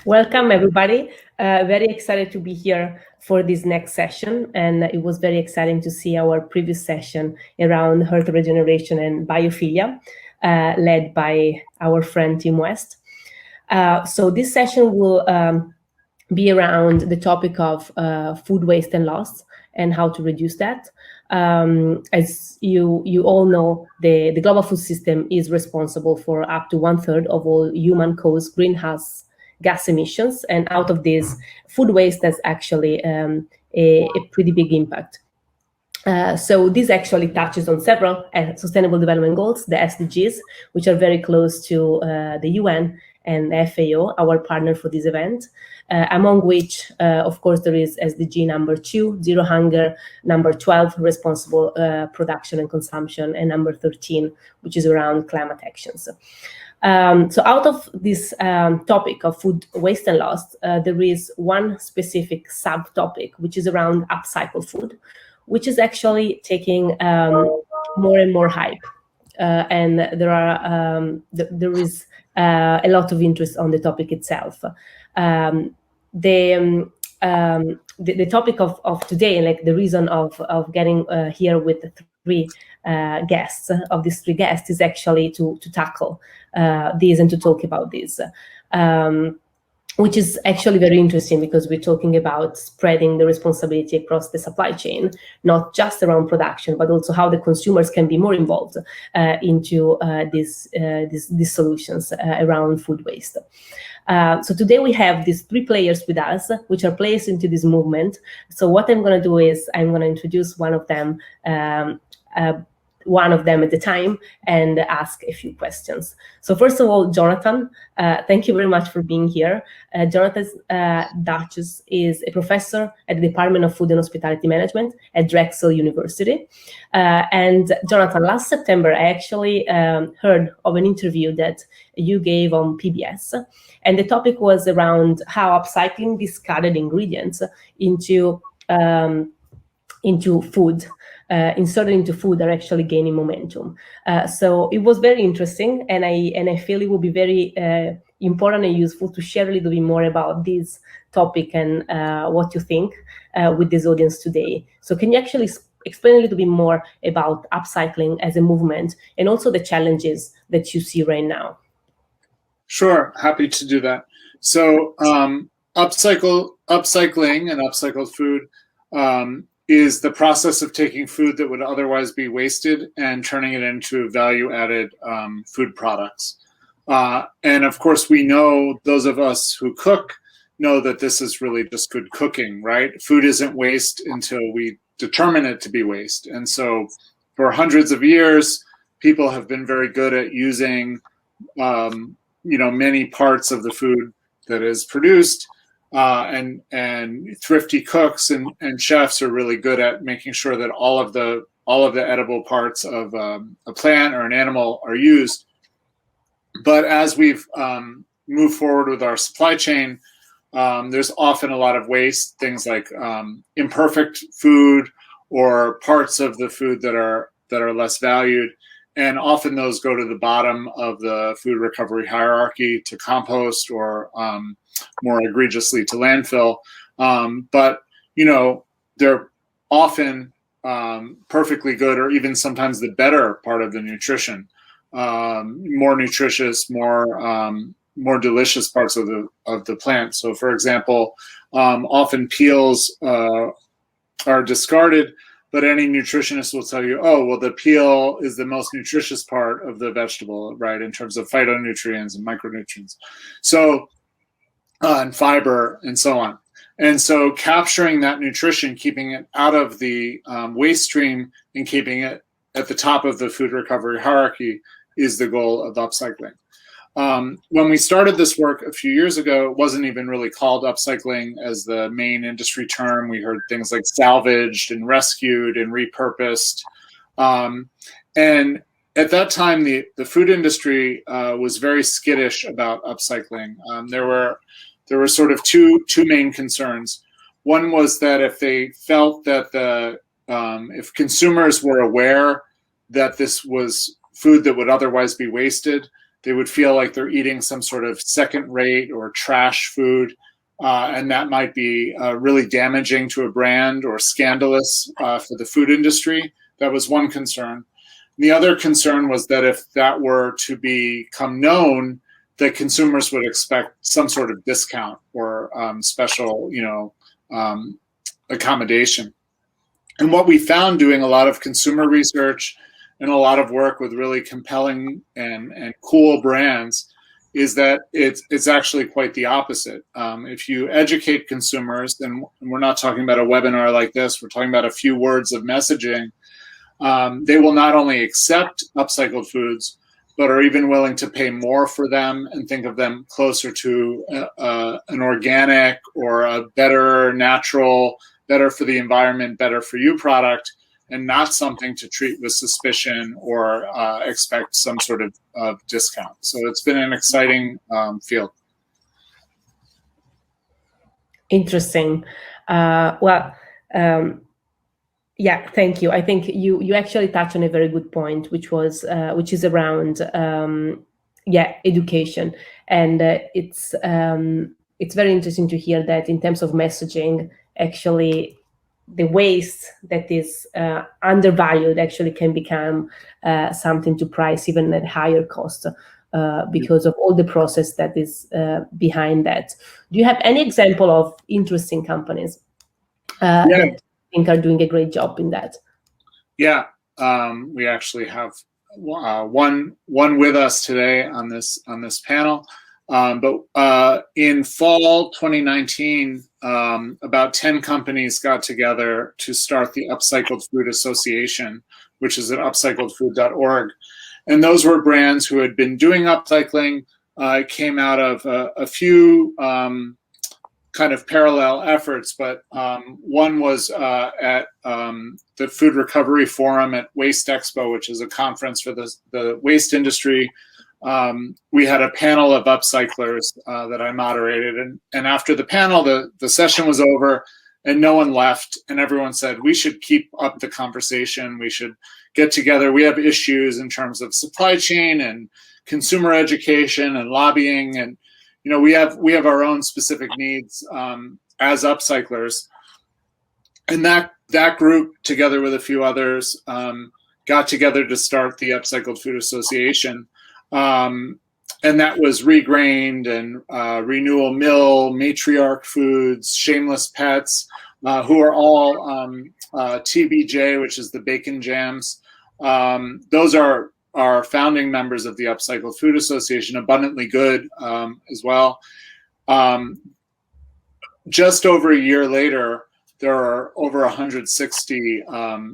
Welcome, everybody. Very excited to be here for this next session. And it was very exciting to see our previous session around heart regeneration and biophilia, led by our friend Tim West. So this session will be around the topic of food waste and loss and how to reduce that. As you all know, the global food system is responsible for up to 1/3 of all human-caused greenhouse gas emissions, and out of this, food waste has actually a pretty big impact. So this actually touches on several Sustainable Development Goals, the SDGs, which are very close to the UN and FAO, our partner for this event, among which, of course, there is SDG number 2, Zero Hunger, number 12, Responsible Production and Consumption, and number 13, which is around climate actions. So out of this topic of food waste and loss, there is one specific subtopic, which is around upcycled food, which is actually taking more and more hype. And there is a lot of interest on the topic itself. The topic of today, like the reason of getting here with the three guests, of these three guests, is actually to tackle this and to talk about this. Which is actually very interesting because we're talking about spreading the responsibility across the supply chain, not just around production, but also how the consumers can be more involved into these solutions around food waste. So today we have these three players with us, which are players into this movement. So what I'm going to do is I'm going to introduce one of them at a time and ask a few questions. So first of all, Jonathan, thank you very much for being here. Jonathan Duchess is a professor at the Department of Food and Hospitality Management at Drexel University. And Jonathan, last September, I actually heard of an interview that you gave on PBS. And the topic was around how upcycling discarded ingredients into food, inserted into food, are actually gaining momentum. So it was very interesting, and I feel it will be very important and useful to share a little bit more about this topic and what you think with this audience today. So can you actually explain a little bit more about upcycling as a movement and also the challenges that you see right now? Sure, happy to do that. So upcycling and upcycled food is the process of taking food that would otherwise be wasted and turning it into value-added food products. And of course, we know, those of us who cook know that this is really just good cooking, right? Food isn't waste until we determine it to be waste. And so for hundreds of years, people have been very good at using many parts of the food that is produced. And thrifty cooks and chefs are really good at making sure that all of the edible parts of a plant or an animal are used. But as we've moved forward with our supply chain, there's often a lot of waste, things like imperfect food or parts of the food that are less valued. And often those go to the bottom of the food recovery hierarchy to compost or more egregiously to landfill. But, they're often perfectly good, or even sometimes the better part of the nutrition, more nutritious, more delicious parts of the plant. So for example, often peels are discarded, but any nutritionist will tell you, oh, well, the peel is the most nutritious part of the vegetable, right, in terms of phytonutrients and micronutrients. So, and fiber and so on. And so capturing that nutrition, keeping it out of the waste stream and keeping it at the top of the food recovery hierarchy is the goal of upcycling. When we started this work a few years ago, it wasn't even really called upcycling as the main industry term. We heard things like salvaged and rescued and repurposed. And at that time, the food industry was very skittish about upcycling. There were sort of two main concerns. One was that if they felt that if consumers were aware that this was food that would otherwise be wasted, they would feel like they're eating some sort of second-rate or trash food, and that might be really damaging to a brand or scandalous for the food industry. That was one concern. The other concern was that if that were to become known, that consumers would expect some sort of discount or special, accommodation. And what we found doing a lot of consumer research and a lot of work with really compelling and cool brands is that it's actually quite the opposite. If you educate consumers, and we're not talking about a webinar like this, we're talking about a few words of messaging, they will not only accept upcycled foods, but are even willing to pay more for them and think of them closer to an organic or a better natural, better for the environment, better for you product, and not something to treat with suspicion or expect some sort of discount. So it's been an exciting field. Interesting. Yeah, thank you. I think you actually touched on a very good point, which is around education, and it's very interesting to hear that in terms of messaging, actually the waste that is undervalued actually can become something to price even at higher cost because of all the process that is behind that. Do you have any example of interesting companies that you think are doing a great job in that? Yeah, we actually have one with us today on this panel. But in fall 2019, about 10 companies got together to start the Upcycled Food Association, which is at upcycledfood.org. And those were brands who had been doing upcycling. It came out of a few kind of parallel efforts, but one was at the Food Recovery Forum at Waste Expo, which is a conference for the waste industry. We had a panel of upcyclers that I moderated, and after the panel, the session was over and no one left, and everyone said, we should keep up the conversation, we should get together, we have issues in terms of supply chain and consumer education and lobbying, and we have our own specific needs as upcyclers. And that group, together with a few others, got together to start the Upcycled Food Association. And that was Regrained and Renewal Mill, Matriarch Foods, Shameless Pets, who are all TBJ, which is the bacon jams. Those are our founding members of the Upcycled Food Association, Abundantly Good as well. Just over a year later, there are over 160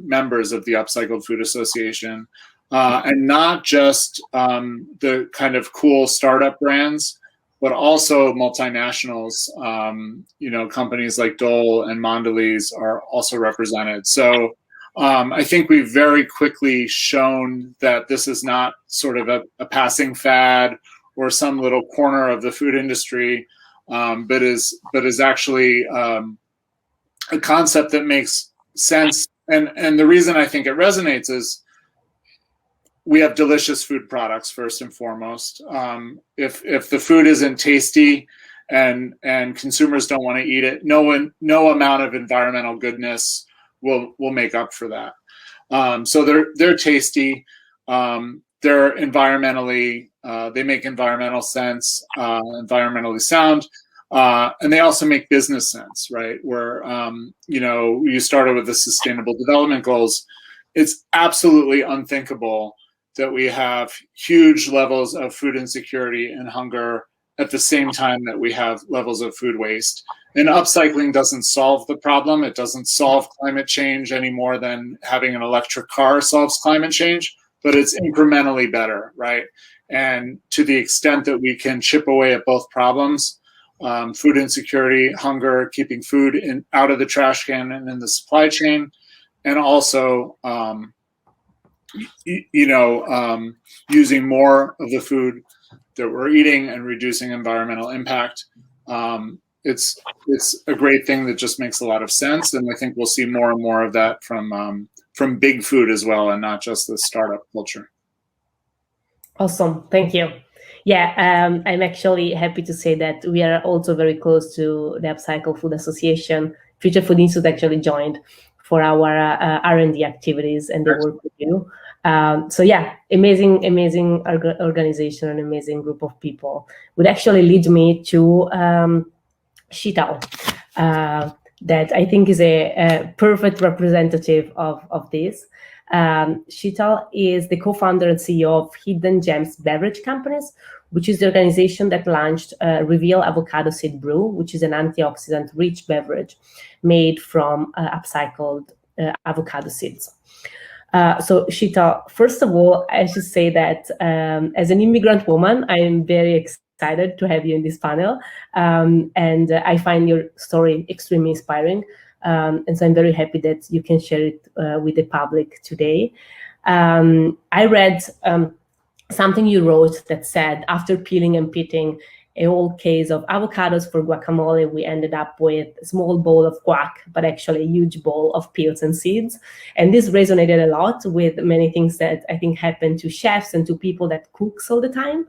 members of the Upcycled Food Association. And not just the kind of cool startup brands, but also multinationals. Companies like Dole and Mondelez are also represented. So I think we've very quickly shown that this is not sort of a passing fad or some little corner of the food industry, but is actually a concept that makes sense. And the reason I think it resonates is we have delicious food products first and foremost. If the food isn't tasty and consumers don't want to eat it, no amount of environmental goodness will make up for that. So they're tasty. They're environmentally, they make environmental sense, environmentally sound, and they also make business sense, right? Where you started with the Sustainable Development Goals. It's absolutely unthinkable that we have huge levels of food insecurity and hunger at the same time that we have levels of food waste. And upcycling doesn't solve the problem. It doesn't solve climate change any more than having an electric car solves climate change, but it's incrementally better, right? And to the extent that we can chip away at both problems, food insecurity, hunger, keeping food out of the trash can and in the supply chain, and also using more of the food that we're eating and reducing environmental impact. It's a great thing that just makes a lot of sense, and I think we'll see more and more of that from big food as well, and not just the startup culture. Awesome, thank you. Yeah, I'm actually happy to say that we are also very close to the Upcycle Food Association. Future Food Institute actually joined for our R&D activities and the work we do. So yeah, amazing organization, an amazing group of people would actually lead me to Shitao, that I think is a perfect representative of this. Sheetal is the co-founder and CEO of Hidden Gems Beverage Companies, which is the organization that launched Reveal Avocado Seed Brew, which is an antioxidant-rich beverage made from upcycled avocado seeds. So Shita, first of all, I should say that as an immigrant woman, I am very excited to have you in this panel. And I find your story extremely inspiring. And so I'm very happy that you can share it with the public today. I read something you wrote that said, after peeling and pitting a whole case of avocados for guacamole, we ended up with a small bowl of guac, but actually a huge bowl of peels and seeds. And this resonated a lot with many things that I think happen to chefs and to people that cooks all the time,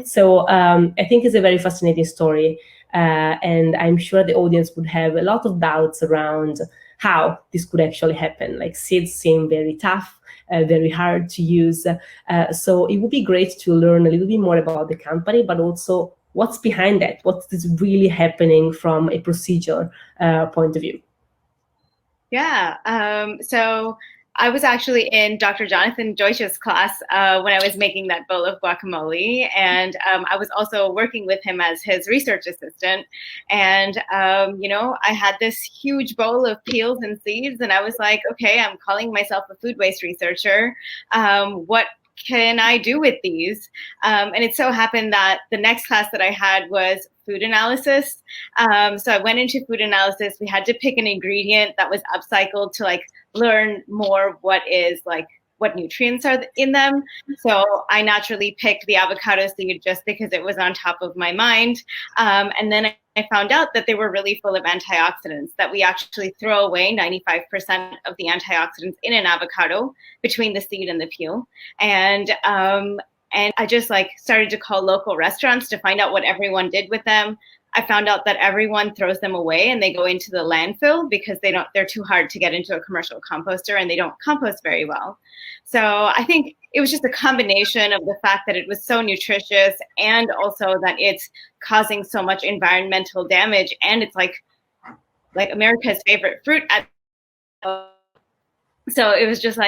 So I think it's a very fascinating story. And I'm sure the audience would have a lot of doubts around how this could actually happen. Like seeds seem very tough, very hard to use. So it would be great to learn a little bit more about the company, but also what's behind that, what is really happening from a procedure point of view. Yeah, so I was actually in Dr. Jonathan Deutsch's class when I was making that bowl of guacamole, and I was also working with him as his research assistant. And I had this huge bowl of peels and seeds, and I was like, okay, I'm calling myself a food waste researcher. What can I do with these? And it so happened that the next class that I had was food analysis. So I went into food analysis. We had to pick an ingredient that was upcycled to learn more what nutrients are in them. So I naturally picked the avocado seed just because it was on top of my mind. And then I found out that they were really full of antioxidants, that we actually throw away 95% of the antioxidants in an avocado between the seed and the peel. And I just started to call local restaurants to find out what everyone did with them. I found out that everyone throws them away and they go into the landfill because they're too hard to get into a commercial composter and they don't compost very well. So I think it was just a combination of the fact that it was so nutritious and also that it's causing so much environmental damage, and it's like America's favorite fruit. So it was just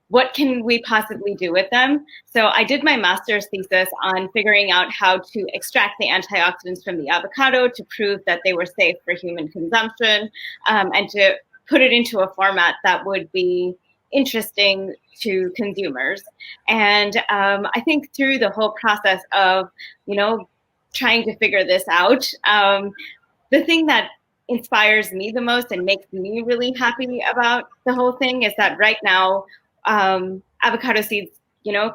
what can we possibly do with them? So I did my master's thesis on figuring out how to extract the antioxidants from the avocado to prove that they were safe for human consumption, and to put it into a format that would be interesting to consumers. And I think through the whole process of, trying to figure this out, the thing that inspires me the most and makes me really happy about the whole thing is that right now, avocado seeds,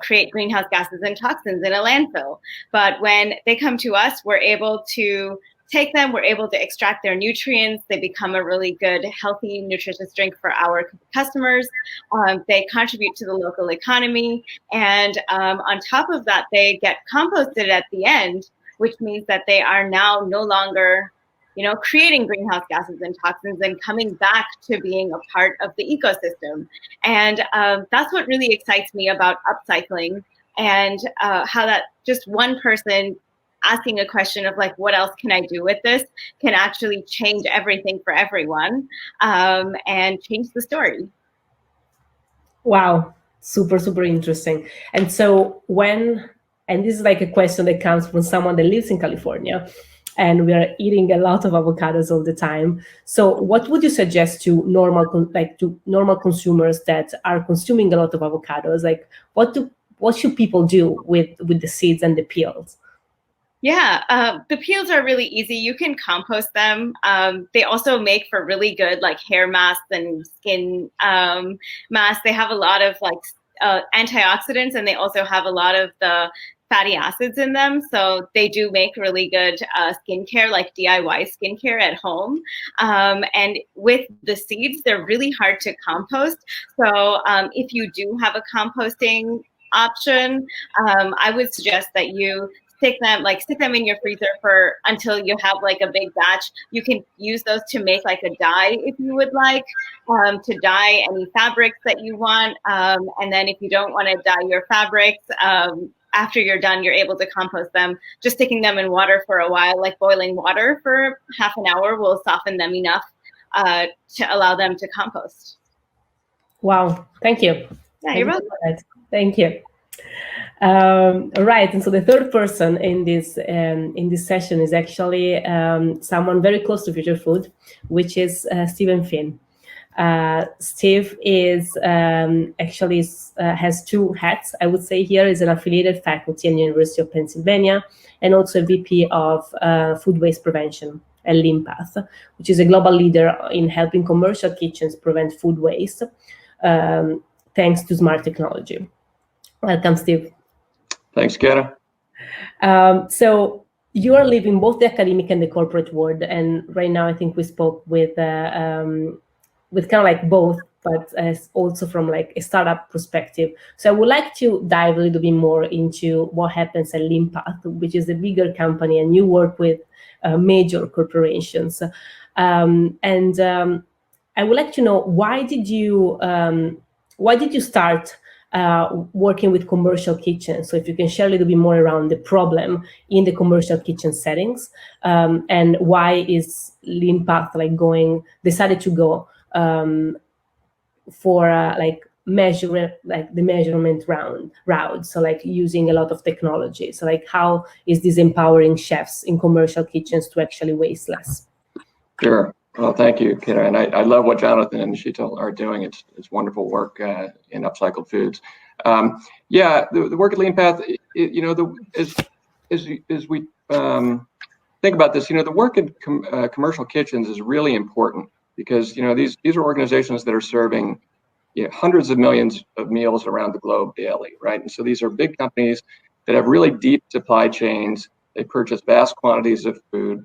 create greenhouse gases and toxins in a landfill. But when they come to us, we're able to take them, we're able to extract their nutrients. They become a really good, healthy, nutritious drink for our customers. They contribute to the local economy. And on top of that, they get composted at the end, which means that they are now no longer creating greenhouse gases and toxins and coming back to being a part of the ecosystem. And that's what really excites me about upcycling, and how that just one person asking a question of what else can I do with this can actually change everything for everyone, and change the story. Wow, super interesting. And so and this is a question that comes from someone that lives in California, and we are eating a lot of avocados all the time. So what would you suggest to normal consumers that are consuming a lot of avocados? What should people do with the seeds and the peels? Yeah, the peels are really easy. You can compost them. They also make for really good hair masks and skin masks. They have a lot of antioxidants, and they also have a lot of the fatty acids in them. So they do make really good skincare, like DIY skincare at home. And with the seeds, they're really hard to compost. So if you do have a composting option, I would suggest that you stick them in your freezer for until you have like a big batch. You can use those to make like a dye if you would like, to dye any fabrics that you want. And then if you don't want to dye your fabrics, after you're done, you're able to compost them. Just sticking them in water for a while, like boiling water for half an hour, will soften them enough to allow them to compost. Wow, thank you. Yeah, you're welcome. Thank you. Right, and so the third person in this session is actually someone very close to Future Food, which is Stephen Finn. Steve is actually has two hats. I would say here is an affiliated faculty at the University of Pennsylvania, and also a VP of food waste prevention at Limpath, which is a global leader in helping commercial kitchens prevent food waste, thanks to smart technology. Welcome, Steve. Thanks, Kara. So you are living both the academic and the corporate world, and right now I think we spoke with kind of like both, but also from like a startup perspective. So I would like to dive a little bit more into what happens at Limpath, which is a bigger company, and you work with major corporations. And I would like to know, why did you start working with commercial kitchens? So if you can share a little bit more around the problem in the commercial kitchen settings, and why is Limpath decided to go for the measurement route, so like using a lot of technology. So like, how is this empowering chefs in commercial kitchens to actually waste less? Sure. Well, thank you, Kara. And I love what Jonathan and Sheetal are doing. It's wonderful work in Upcycled Foods. Yeah, the work at Limpath, as we think about this, the work in commercial kitchens is really important, because these are organizations that are serving hundreds of millions of meals around the globe daily, right? And so these are big companies that have really deep supply chains. They purchase vast quantities of food.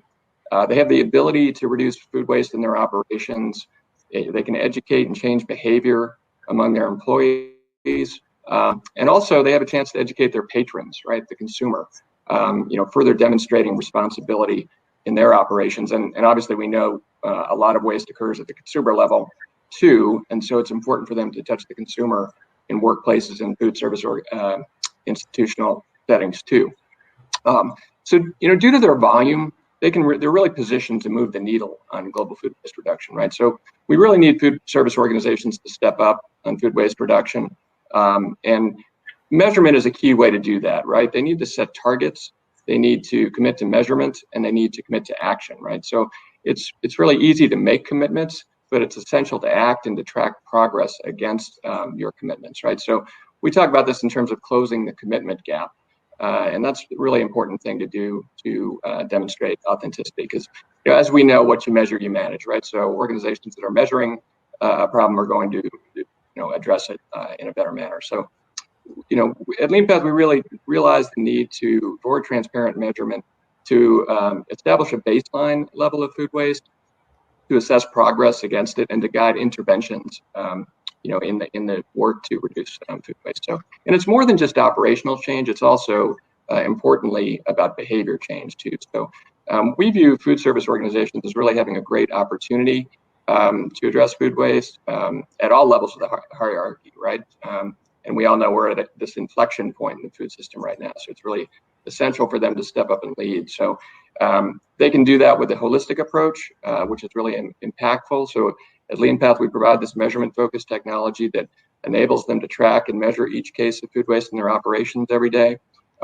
They have the ability to reduce food waste in their operations. They can educate and change behavior among their employees. And also they have a chance to educate their patrons, right, the consumer, further demonstrating responsibility in their operations. And obviously we know a lot of waste occurs at the consumer level too. And so it's important for them to touch the consumer in workplaces and food service or institutional settings too. So, due to their volume, they're really positioned to move the needle on global food waste reduction, right? So we really need food service organizations to step up on food waste reduction. And measurement is a key way to do that, right? They need to set targets, they need to commit to measurement, and they need to commit to action, right? So it's really easy to make commitments, but it's essential to act and to track progress against your commitments, right? So we talk about this in terms of closing the commitment gap. And that's a really important thing to do to demonstrate authenticity, because as we know, what you measure, you manage, right? So organizations that are measuring a problem are going to address it in a better manner. So at Limpath, we really realized the need for transparent measurement to establish a baseline level of food waste, to assess progress against it, and to guide interventions in the work to reduce food waste. So, and it's more than just operational change. It's also importantly about behavior change too. So we view food service organizations as really having a great opportunity to address food waste at all levels of the hierarchy, right? And we all know we're at this inflection point in the food system right now. So it's really essential for them to step up and lead. So they can do that with a holistic approach, which is really impactful. So at Limpath, we provide this measurement-focused technology that enables them to track and measure each case of food waste in their operations every day.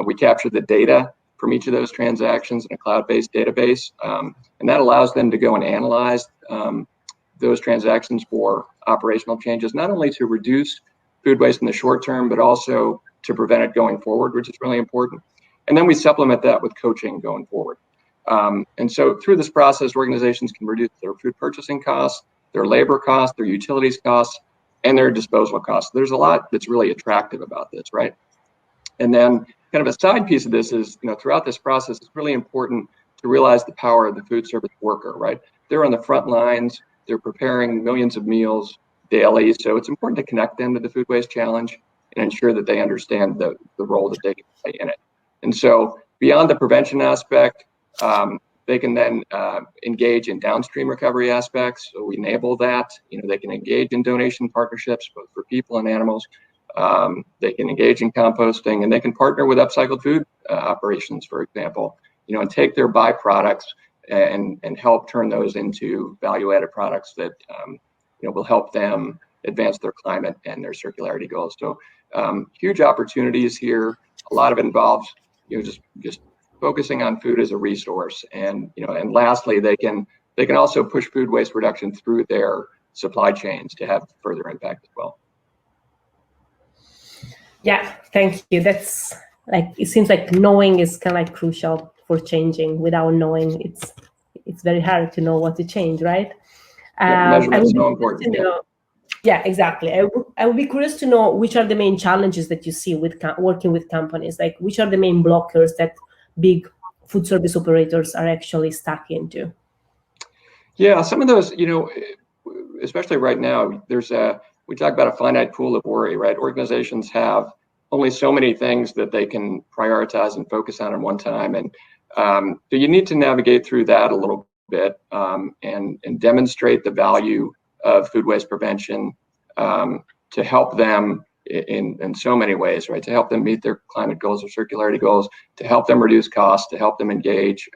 We capture the data from each of those transactions in a cloud-based database, and that allows them to go and analyze those transactions for operational changes, not only to reduce food waste in the short term, but also to prevent it going forward, which is really important. And then we supplement that with coaching going forward. And so through this process, organizations can reduce their food purchasing costs, their labor costs, their utilities costs, and their disposal costs. There's a lot that's really attractive about this, right? And then kind of a side piece of this is, throughout this process, it's really important to realize the power of the food service worker, right? They're on the front lines, they're preparing millions of meals daily. So it's important to connect them to the food waste challenge. and ensure that they understand the role that they can play in it. And so beyond the prevention aspect, they can then engage in downstream recovery aspects. So we enable that. They can engage in donation partnerships, both for people and animals. They can engage in composting, and they can partner with upcycled food operations, for example, and take their byproducts and help turn those into value-added products that will help them advance their climate and their circularity goals. So huge opportunities here. A lot of it involves just focusing on food as a resource, and and lastly, they can also push food waste reduction through their supply chains to have further impact as well. Yeah, thank you. That's it seems like knowing is kind of crucial for changing. Without knowing, it's very hard to know what to change, right? Measurement is so important. Yeah, exactly. I would be curious to know which are the main challenges that you see with working with companies. Like, which are the main blockers that big food service operators are actually stuck into? Yeah, some of those, especially right now, we talk about a finite pool of worry, right? Organizations have only so many things that they can prioritize and focus on at one time. And so you need to navigate through that a little bit and demonstrate the value of food waste prevention to help them in so many ways, right? To help them meet their climate goals or circularity goals, to help them reduce costs, to help them engage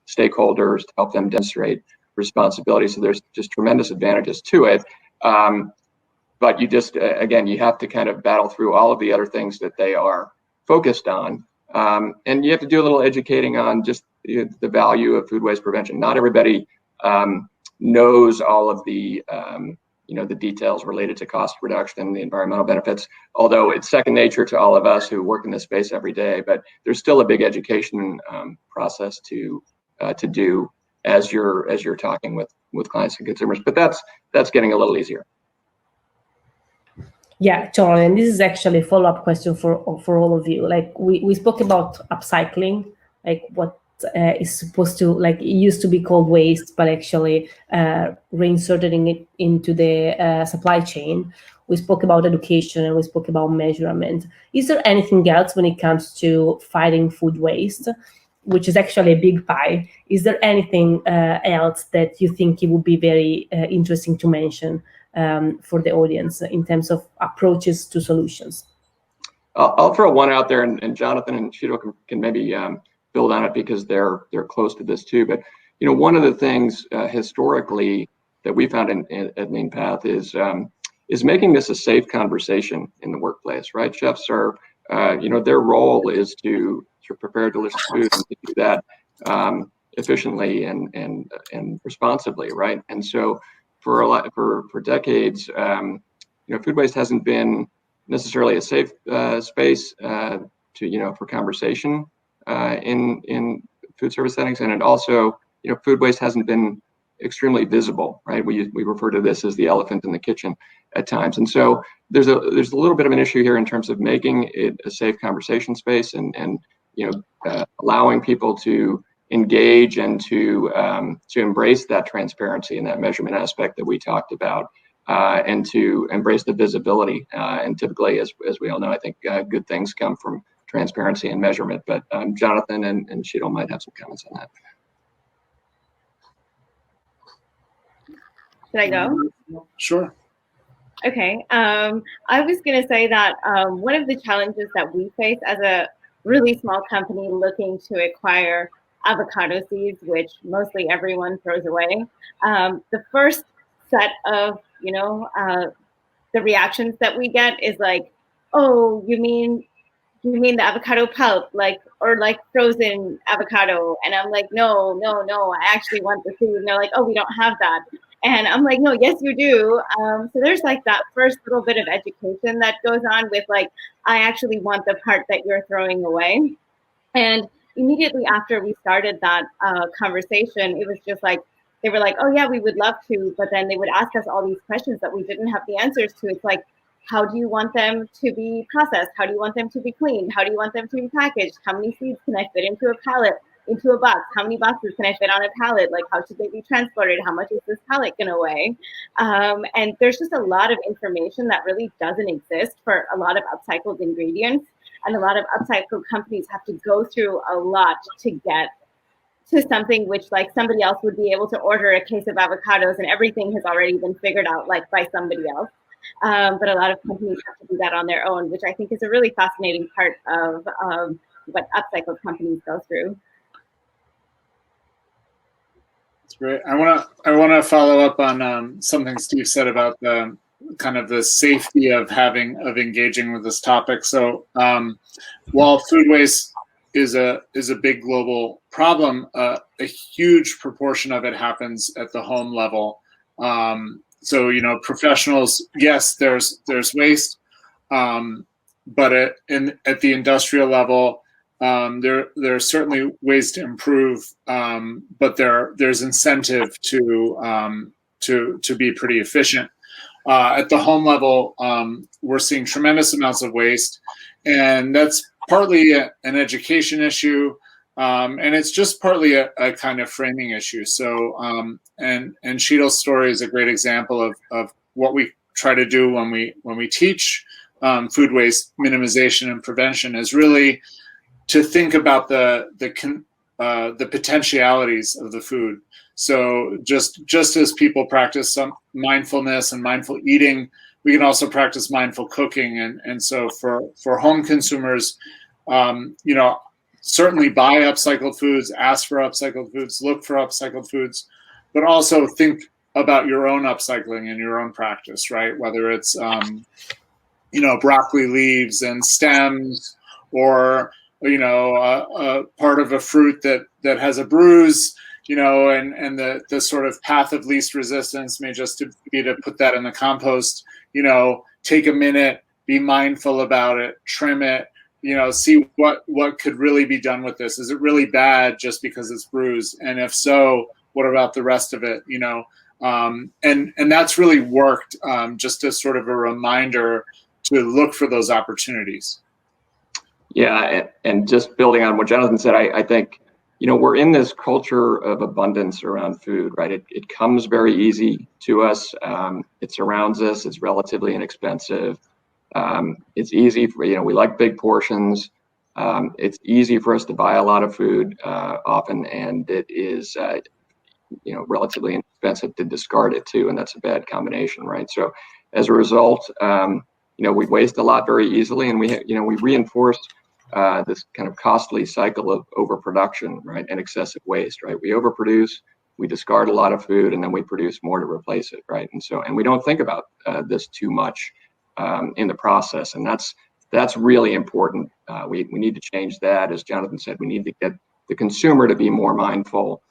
stakeholders, to help them demonstrate responsibility. So there's just tremendous advantages to it. But you just, again, you have to kind of battle through all of the other things that they are focused on. And you have to do a little educating on just the value of food waste prevention. Not everybody knows all of the the details related to cost reduction and the environmental benefits, although it's second nature to all of us who work in this space every day. But there's still a big education process to do as you're talking with clients and consumers. But that's getting a little easier. Yeah, totally. And this is actually a follow-up question for all of you. Like, we spoke about upcycling, like what is supposed to, like, it used to be called waste, but actually reinserting it into the supply chain. We spoke about education and we spoke about measurement. Is there anything else when it comes to fighting food waste, which is actually a big pie? Is there anything else that you think it would be very interesting to mention for the audience in terms of approaches to solutions? I'll throw one out there, and Jonathan and Shido can maybe build on it because they're close to this too. But one of the things historically that we found at LeanPath is making this a safe conversation in the workplace, right? Chefs are, their role is to prepare delicious food and to do that efficiently and responsibly, right? And so for decades, food waste hasn't been necessarily a safe space for conversation in food service settings, and it also, food waste hasn't been extremely visible, right? We refer to this as the elephant in the kitchen at times, and so there's a little bit of an issue here in terms of making it a safe conversation space and allowing people to engage and to embrace that transparency and that measurement aspect that we talked about, and to embrace the visibility. And typically, as we all know, I think good things come from transparency and measurement. But Jonathan and Shido might have some comments on that. Should I go? Sure. Okay. I was going to say that one of the challenges that we face as a really small company looking to acquire avocado seeds, which mostly everyone throws away, the first set of, the reactions that we get is like, oh, you mean the avocado pulp, or frozen avocado? And I'm like, no, I actually want the seed. And they're like, oh, we don't have that. And I'm like, no, yes, you do. So there's that first little bit of education that goes on with I actually want the part that you're throwing away. And immediately after we started that conversation, it was just they were like, oh yeah, we would love to. But then they would ask us all these questions that we didn't have the answers to. It's like, how do you want them to be processed? How do you want them to be cleaned? How do you want them to be packaged? How many seeds can I fit into a pallet? into a box? How many boxes can I fit on a pallet? Like, how should they be transported? How much is this pallet going to weigh? And there's just a lot of information that really doesn't exist for a lot of upcycled ingredients. And a lot of upcycled companies have to go through a lot to get to something which like somebody else would be able to order a case of avocados and everything has already been figured out like by somebody else. But a lot of companies have to do that on their own, which I think is a really fascinating part of what upcycled companies go through. That's great. I want to follow up on something Steve said about the kind of the safety of engaging with this topic. So while food waste is a big global problem, a huge proportion of it happens at the home level. So, you know, professionals, yes, there's waste, but at the industrial level, there are certainly ways to improve, but there's incentive to be pretty efficient. At the home level, we're seeing tremendous amounts of waste, and that's partly an education issue. And it's just partly a kind of framing issue. So, and Sheetal's story is a great example of what we try to do when we teach food waste minimization and prevention, is really to think about the potentialities of the food. So just as people practice some mindfulness and mindful eating, we can also practice mindful cooking. And so for home consumers, you know, certainly buy upcycled foods, ask for upcycled foods, look for upcycled foods, but also think about your own upcycling and your own practice, right? Whether it's, you know, broccoli leaves and stems, or, you know, a part of a fruit that has a bruise, you know, and the sort of path of least resistance may just be to put that in the compost, you know, take a minute, be mindful about it, trim it, you know, see what could really be done with this. Is it really bad just because it's bruised? And if so, what about the rest of it? You know, and that's really worked, just as sort of a reminder to look for those opportunities. Yeah, and just building on what Jonathan said, I think, you know, we're in this culture of abundance around food, right? It comes very easy to us. It surrounds us. It's relatively inexpensive. It's easy for, you know, we like big portions. It's easy for us to buy a lot of food often, and it is, you know, relatively inexpensive to discard it too, and that's a bad combination, right? So as a result, you know, we waste a lot very easily, and we reinforce this kind of costly cycle of overproduction, right, and excessive waste, right? We overproduce, we discard a lot of food, and then we produce more to replace it, right? And we don't think about this too much in the process, and that's really important. We need to change that. As Jonathan said, we need to get the consumer to be more mindful,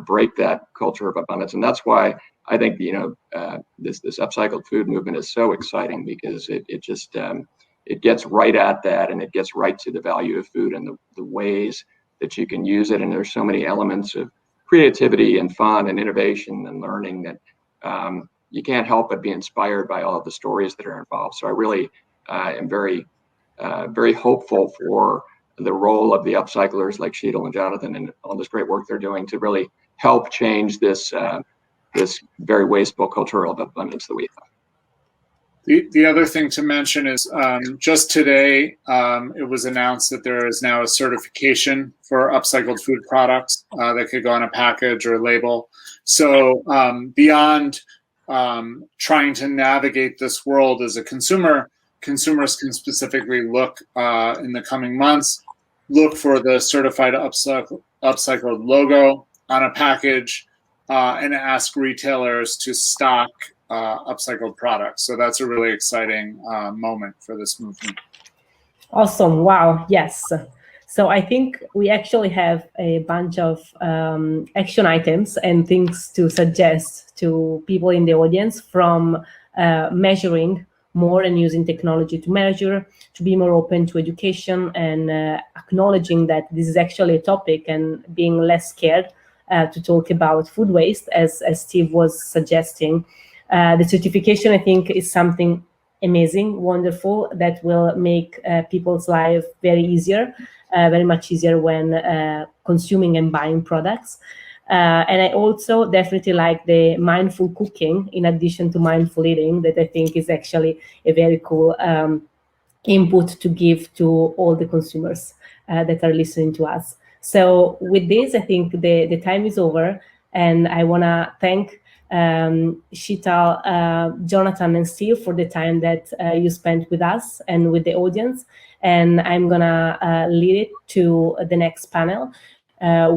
break that culture of abundance, and that's why I think, you know, this upcycled food movement is so exciting, because it just it gets right at that, and it gets right to the value of food and the ways that you can use it. And there's so many elements of creativity and fun and innovation and learning that you can't help but be inspired by all of the stories that are involved. So I really am very hopeful for the role of the upcyclers like Sheetal and Jonathan and all this great work they're doing to really help change this this very wasteful culture of abundance that we have. The other thing to mention is just today, it was announced that there is now a certification for upcycled food products that could go on a package or label. So beyond trying to navigate this world as a consumer, consumers can specifically look in the coming months, look for the certified upcycled logo on a package, and ask retailers to stock upcycled products. So that's a really exciting moment for this movement. Awesome. Wow. Yes. So I think we actually have a bunch of action items and things to suggest to people in the audience, from measuring more and using technology to measure, to be more open to education, and acknowledging that this is actually a topic, and being less scared to talk about food waste, as Steve was suggesting. The certification, I think, is something amazing, wonderful, that will make people's life very much easier when consuming and buying products. And I also definitely like the mindful cooking in addition to mindful eating, that I think is actually a very cool input to give to all the consumers that are listening to us. So with this, I think the time is over, and I want to thank Sheetal, Jonathan, and Steve for the time that you spent with us and with the audience. And I'm going to lead it to the next panel,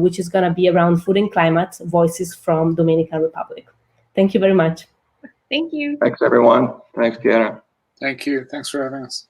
which is going to be around food and climate, voices from Dominican Republic. Thank you very much. Thank you. Thanks, everyone. Thanks, Kiara. Thank you. Thanks for having us.